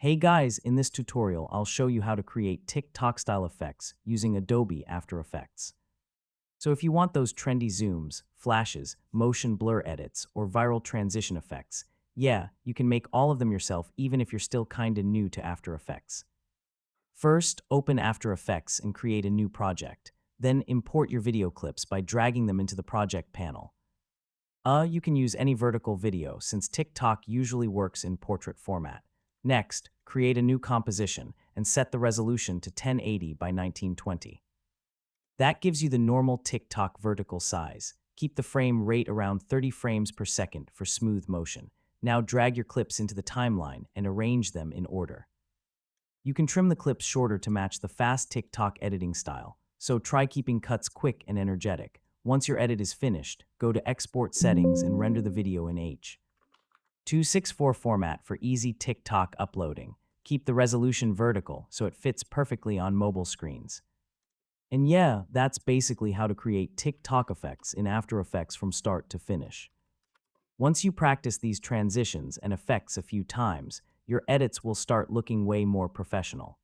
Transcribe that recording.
Hey guys, in this tutorial, I'll show you how to create TikTok style effects using Adobe After Effects. So if you want those trendy zooms, flashes, motion blur edits, or viral transition effects, yeah, you can make all of them yourself even if you're still kinda new to After Effects. First, open After Effects and create a new project. Then import your video clips by dragging them into the project panel. You can use any vertical video since TikTok usually works in portrait format. Next, create a new composition and set the resolution to 1080 by 1920. That gives you the normal TikTok vertical size. Keep the frame rate around 30 frames per second for smooth motion. Now drag your clips into the timeline and arrange them in order. You can trim the clips shorter to match the fast TikTok editing style, so try keeping cuts quick and energetic. Once your edit is finished, go to Export Settings and render the video in H.264 format for easy TikTok uploading. Keep the resolution vertical so it fits perfectly on mobile screens. And yeah, that's basically how to create TikTok effects in After Effects from start to finish. Once you practice these transitions and effects a few times, your edits will start looking way more professional.